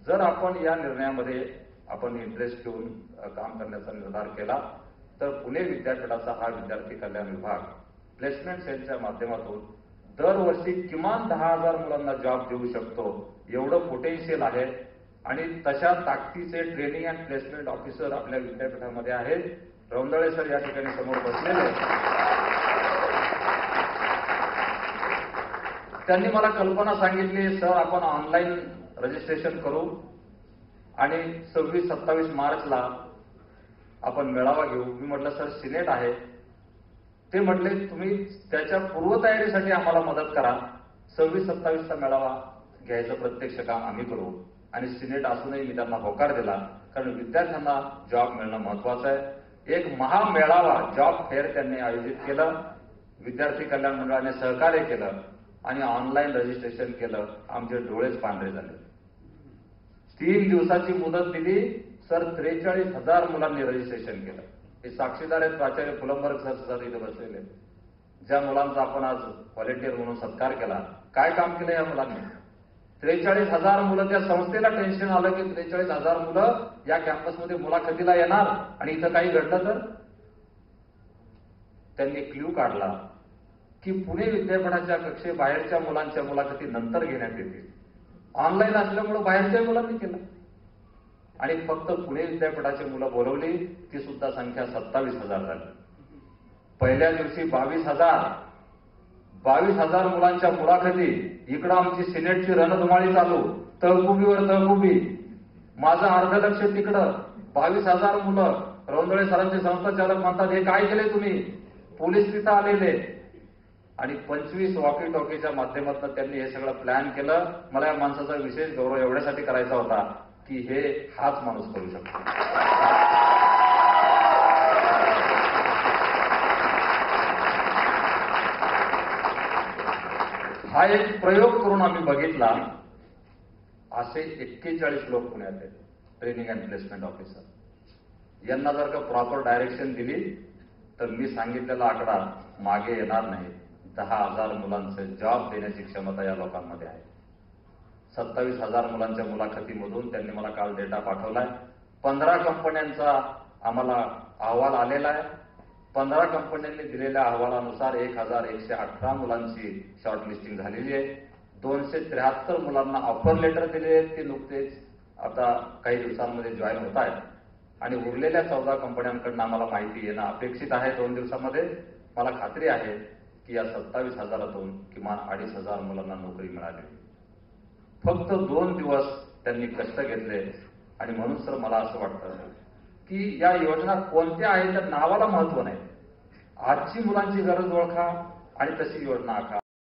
जर आपण या निर्णयामध्ये आपण इंटरेस्ट घेऊन काम करण्याचा निर्धार केला तर पुणे विद्यापीठाचा हा विद्यार्थी कल्याण विभाग प्लेसमेंट सेलच्या माध्यमातून दरवर्षी किमान 10,000 मुलांना जॉब देऊ शकतो, एवढं पोटेन्शियल आहे। आणि तशा ताकदीचे ट्रेनिंग अँड प्लेसमेंट ऑफिसर आपल्या विद्यापीठामध्ये आहेत। रौंदळे सर या ठिकाणी समोर बसलेले आहेत। त्यांनी मला कल्पना सांगितली, सर आपण ऑनलाईन रजिस्ट्रेशन करू आणि 26-27 मार्चला आपण मेळावा घेऊ। मी म्हटलं सर सिनेट आहे। ते म्हटले तुम्ही त्याच्या पूर्वतयारीसाठी आम्हाला मदत करा, 26-27चा मेळावा घ्यायचं प्रत्यक्ष काम आम्ही करू। आणि सिनेट असूनही मी त्यांना होकार दिला, कारण विद्यार्थ्यांना जॉब मिळणं महत्वाचं आहे। एक महामेळावा जॉब फेअर त्यांनी आयोजित केलं, विद्यार्थी कल्याण मंडळाने सहकार्य केलं आणि ऑनलाईन रजिस्ट्रेशन केलं। आमचे डोळेच पांढरे झाले। 3 दिवसाची मुदत दिली, सर 43,000 मुलांनी रजिस्ट्रेशन केलं। हे साक्षीदार आहेत प्राचार्य फुलंबर्ग सर इथे बसलेले, ज्या मुलांचा आपण आज व्हॉलेंटियर म्हणून सत्कार केला। काय काम केलं या मुलांनी? 43,000 मुलं, त्या संस्थेला टेन्शन आलं की 43,000 मुलं या कॅम्पसमध्ये मुलाखतीला येणार आणि इथं काही घडलं तर? त्यांनी क्ल्यू काढला की पुणे विद्यापीठाच्या कक्षेबाहेरच्या मुलांच्या मुलाखती नंतर घेण्यात येतील। ऑनलाईन असल्यामुळे बाहेरच्या मुलांनी केलं आणि फक्त पुणे विद्यापीठाची मुलं बोलवली, ती सुद्धा संख्या 27,000 झाली। पहिल्या दिवशी 22,000 मुलांच्या मुलाखती। इकडं आमची सिनेटची रणधुमाळी चालू, तहकुबीवर तहकुबी। माझं अर्ध लक्ष तिकडं, 22,000 मुलं। रौंदळे सरांचे संस्थाचालक म्हणतात, हे काय केले तुम्ही? पोलीस तिथं आलेले आणि 25 वॉकी टॉकीच्या माध्यमातून त्यांनी हे सगळं प्लॅन केलं। मला या माणसाचा विशेष गौरव एवढ्यासाठी करायचा होता की हाच माणूस करू शकतो। हा एक प्रयोग करून आम्ही बघितला। असे 41 लोक पुण्यात आहेत, ट्रेनिंग अँड प्लेसमेंट ऑफिसर। यांना जर का प्रॉपर डायरेक्शन दिली तर मी सांगितलेला आकडा मागे येणार नाही। 10,000 मुलांचे जॉब देण्याची क्षमता या लोकांमध्ये आहे। 27,000 मुलांच्या मुलाखतीमधून त्यांनी मला काल डेटा पाठवलाय। 15 कंपन्यांचा आम्हाला अहवाल आलेला आहे। 15 कंपन्यांनी दिलेल्या अहवालानुसार 1,118 मुलांची शॉर्टलिस्टिंग झालेली आहे। 273 मुलांना ऑफर लेटर दिले आहेत, ते नुकतेच आता काही दिवसांमध्ये जॉईन होत आहेत आणि उरलेल्या 14 कंपन्यांकडून आम्हाला माहिती येणं अपेक्षित आहे 2 दिवसामध्ये। मला खात्री आहे की या 27,000तून किमान 2,500 मुलांना नोकरी मिळाली। फक्त 2 दिवस त्यांनी कष्ट घेतले आणि म्हणून सर मला असं वाटतं की या योजना कोणत्या आहेत त्या नावाला महत्व नाही। आजची मुलांची गरज ओळखा आणि तशी योजना आखा।